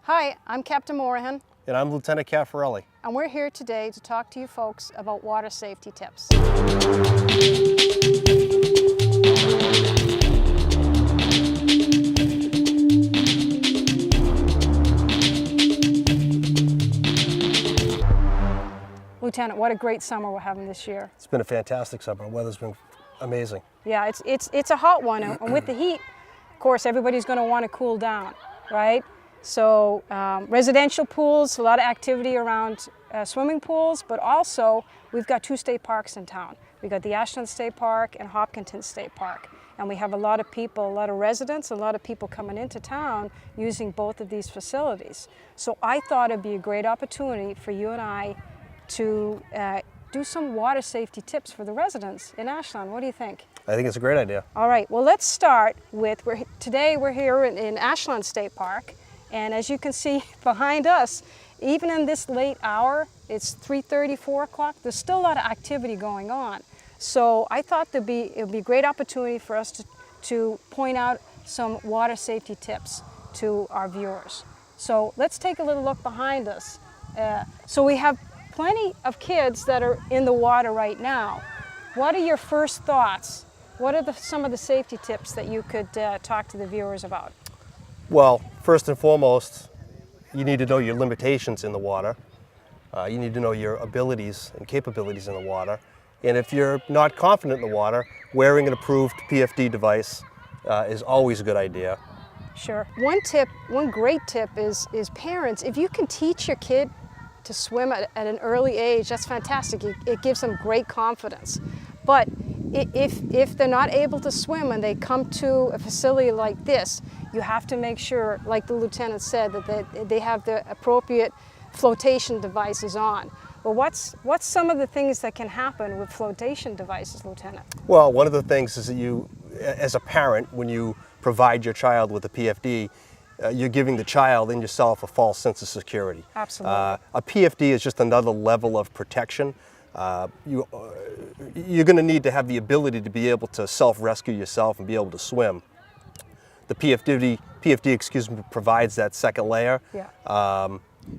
Hi, I'm Captain Morahan, And I'm Lieutenant Caffarelli. and we're here today to talk to you folks about water safety tips. Lieutenant, what a great summer we're having this year. It's been a fantastic summer. The weather's been amazing. Yeah, it's a hot one, and with the heat, of course, everybody's going to want to cool down, right? So residential pools, a lot of activity around swimming pools, but also we've got two state parks in town. We've got the Ashland State Park and Hopkinton State Park. And we have a lot of people, a lot of residents, a lot of people coming into town using both of these facilities. So I thought it'd be a great opportunity for you and I to do some water safety tips for the residents in Ashland. What do you think? I think it's a great idea. All right, well, let's start with, today we're here in Ashland State Park, and as you can see behind us, even in this late hour, it's 3:30, 4 o'clock, there's still a lot of activity going on. So I thought it would be a great opportunity for us to point out some water safety tips to our viewers. So let's take a little look behind us. So we have plenty of kids that are in the water right now. What are your first thoughts? What are some of the safety tips that you could talk to the viewers about? Well, first and foremost, you need to know your limitations in the water. You need to know your abilities and capabilities in the water. And if you're not confident in the water, wearing an approved PFD device is always a good idea. Sure. One great tip is parents, if you can teach your kid to swim at an early age, that's fantastic. It gives them great confidence. But if they're not able to swim and they come to a facility like this, you have to make sure, like the lieutenant said, that they have the appropriate flotation devices on. Well, what's some of the things that can happen with flotation devices, Lieutenant? Well, one of the things is that you, as a parent, when you provide your child with a PFD, you're giving the child and yourself a false sense of security. Absolutely. A PFD is just another level of protection. You're going to need to have the ability to be able to self-rescue yourself and be able to swim. The PFD provides that second layer. Yeah.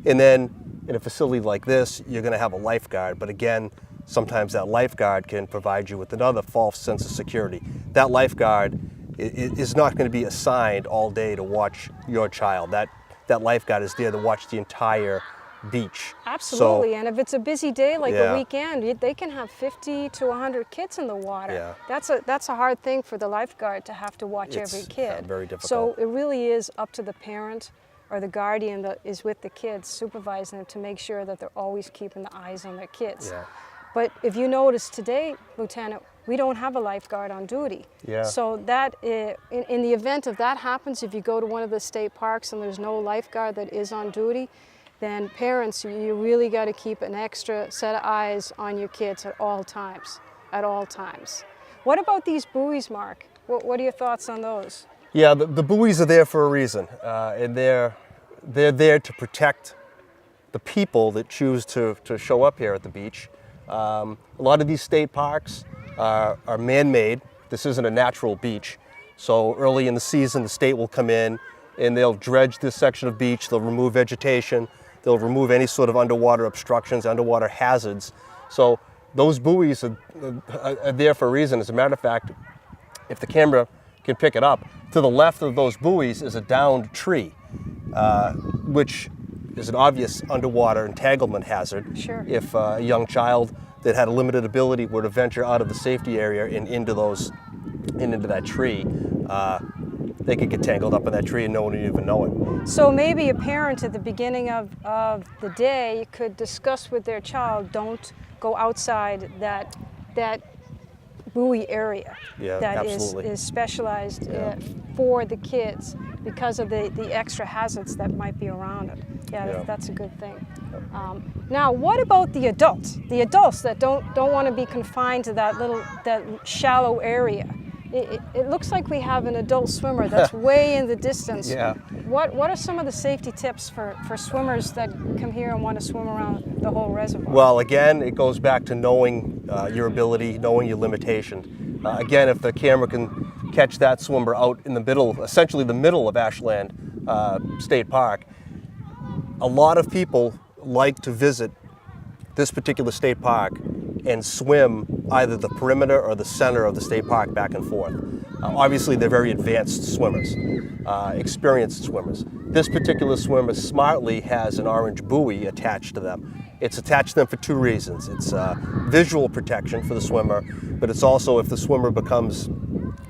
And then in a facility like this, you're going to have a lifeguard. But again, sometimes that lifeguard can provide you with another false sense of security. That lifeguard is not going to be assigned all day to watch your child. That lifeguard is there to watch the entire beach. Absolutely, So, and if it's a busy day like Yeah. a weekend, they can have 50 to 100 kids in the water. Yeah. That's a hard thing for the lifeguard to have to watch It's, every kid. very difficult. So it really is up to the parent or the guardian that is with the kids, supervising them to make sure that they're always keeping the eyes on their kids. Yeah. But if you notice today, Lieutenant, we don't have a lifeguard on duty. Yeah. So that, in the event of that happens, if you go to one of the state parks and there's no lifeguard that is on duty, then parents, you really got to keep an extra set of eyes on your kids at all times, What about these buoys, Mark? What are your thoughts on those? Yeah, the buoys are there for a reason, and they're there to protect the people that choose to show up here at the beach. A lot of these state parks are man-made. This isn't a natural beach. So early in the season, the state will come in and they'll dredge this section of beach. They'll remove vegetation. They'll remove any sort of underwater obstructions, underwater hazards. So those buoys are there for a reason. As a matter of fact, if the camera can pick it up, to the left of those buoys is a downed tree, which is an obvious underwater entanglement hazard. Sure. If a young child that had a limited ability were to venture out of the safety area and into that tree, they could get tangled up in that tree and no one would even know it. So maybe a parent at the beginning of the day could discuss with their child, don't go outside that buoy area Yeah, that absolutely. is specialized Yeah. for the kids because of the extra hazards that might be around it. Yeah, Yeah. that's a good thing. Now, what about the adults? The adults that don't want to be confined to that shallow area. It looks like we have an adult swimmer that's way in the distance. Yeah. What are some of the safety tips for swimmers that come here and want to swim around the whole reservoir? Well, again, it goes back to knowing your ability, knowing your limitation. Again, if the camera can catch that swimmer out in the middle, essentially the middle of Ashland State Park, a lot of people like to visit this particular state park and swim either the perimeter or the center of the state park back and forth. Obviously, they're very advanced swimmers, experienced swimmers. This particular swimmer smartly has an orange buoy attached to them. It's attached to them for two reasons. It's visual protection for the swimmer, but it's also if the swimmer becomes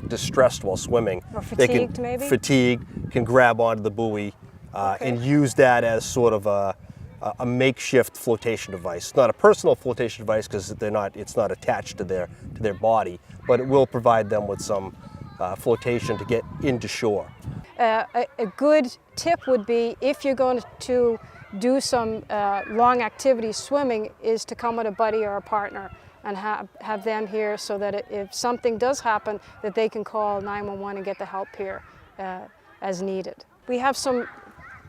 distressed while swimming, or fatigued, maybe? Fatigued, can grab onto the buoy and use that as sort of a makeshift flotation device. Not a personal flotation device because it's not attached to their body, but it will provide them with some flotation to get into shore. A good tip would be, if you're going to do some long activity swimming, is to come with a buddy or a partner and have them here so that if something does happen, that they can call 911 and get the help here as needed. We have some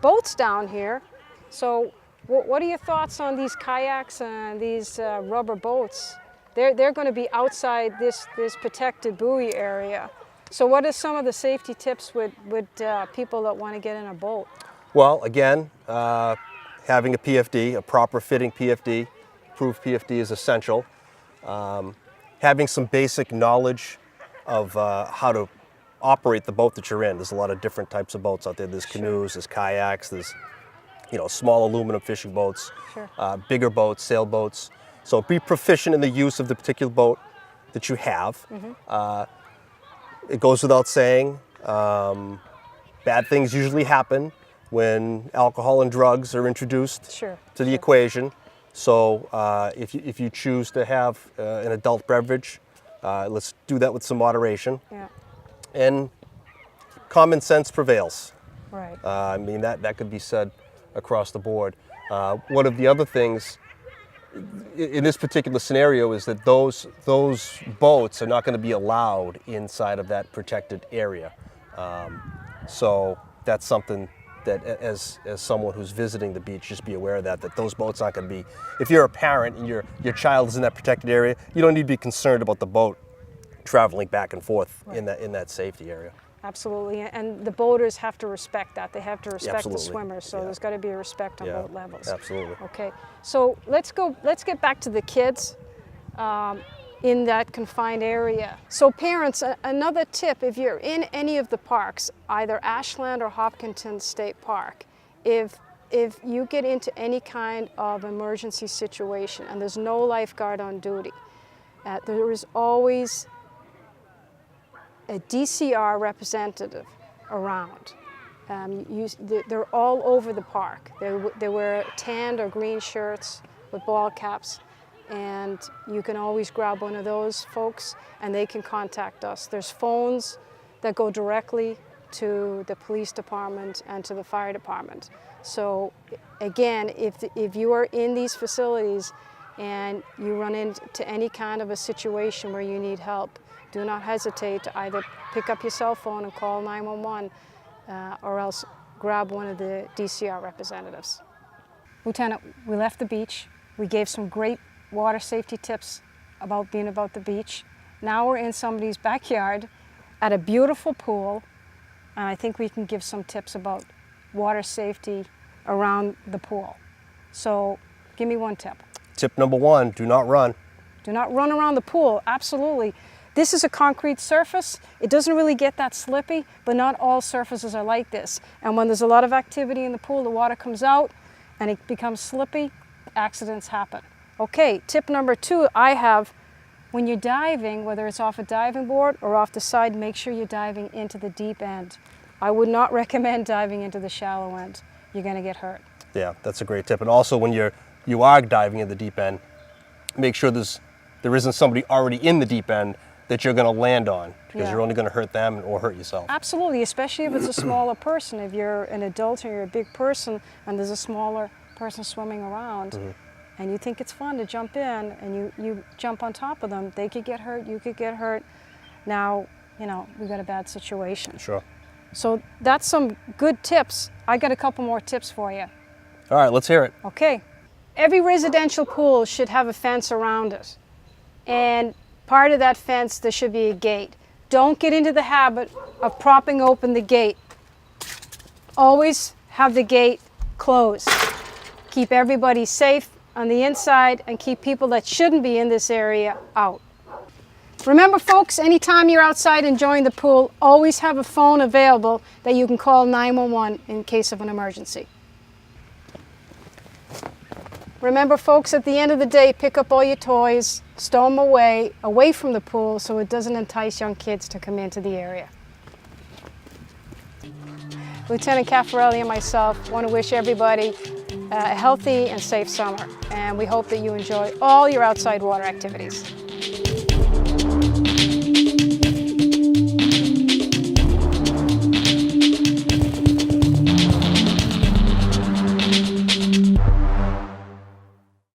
boats down here. So what are your thoughts on these kayaks and these rubber boats? They're going to be outside this protected buoy area. So what are some of the safety tips with people that want to get in a boat? Well, again, having a PFD, a proper fitting PFD, approved PFD is essential. Having some basic knowledge of how to operate the boat that you're in. There's a lot of different types of boats out there. There's canoes, there's kayaks, there's small aluminum fishing boats, bigger boats, sailboats. So be proficient in the use of the particular boat that you have. It goes without saying, bad things usually happen when alcohol and drugs are introduced to the equation. So if you choose to have an adult beverage, let's do that with some moderation. And common sense prevails. Right. I mean, that could be said across the board. One of the other things in this particular scenario is that those boats are not going to be allowed inside of that protected area. So that's something that as someone who's visiting the beach, just be aware of that those boats aren't going to be, if you're a parent and your child is in that protected area, you don't need to be concerned about the boat traveling back and forth in that safety area. Absolutely, and the boaters have to respect that. They have to respect the Absolutely. swimmers, so there's got to be a respect on both levels. Absolutely. Okay, so let's get back to the kids in that confined area. So parents, another tip, if you're in any of the parks, either Ashland or Hopkinton State Park, if you get into any kind of emergency situation and there's no lifeguard on duty, there is always a DCR representative around. They're all over the park. They wear tanned or green shirts with ball caps, and you can always grab one of those folks and they can contact us. There's phones that go directly to the police department and to the fire department. So again, if you are in these facilities and you run into any kind of a situation where you need help, do not hesitate to either pick up your cell phone and call 911 or else grab one of the DCR representatives. Lieutenant, we left the beach. We gave some great water safety tips about being about the beach. Now we're in somebody's backyard at a beautiful pool, and I think we can give some tips about water safety around the pool. So give me one tip. Tip number one, do not run. Do not run around the pool, absolutely. This is a concrete surface. It doesn't really get that slippy, but not all surfaces are like this. And when there's a lot of activity in the pool, the water comes out and it becomes slippy, accidents happen. Okay, tip number two I have, when you're diving, whether it's off a diving board or off the side, make sure you're diving into the deep end. I would not recommend diving into the shallow end. You're gonna get hurt. Yeah, that's a great tip. And also when you are diving in the deep end, make sure there isn't somebody already in the deep end that you're going to land on, because you're only going to hurt them or hurt yourself. Absolutely, especially if it's a smaller person. If you're an adult or you're a big person and there's a smaller person swimming around and you think it's fun to jump in and you jump on top of them, they could get hurt, you could get hurt. Now, we've got a bad situation. Sure. So that's some good tips. I got a couple more tips for you. All right, let's hear it. Okay. Every residential pool should have a fence around it. And part of that fence, there should be a gate. Don't get into the habit of propping open the gate. Always have the gate closed. Keep everybody safe on the inside and keep people that shouldn't be in this area out. Remember folks, anytime you're outside enjoying the pool, always have a phone available that you can call 911 in case of an emergency. Remember folks, at the end of the day, pick up all your toys, stow them away from the pool so it doesn't entice young kids to come into the area. Lieutenant Caffarelli and myself want to wish everybody a healthy and safe summer, and we hope that you enjoy all your outside water activities.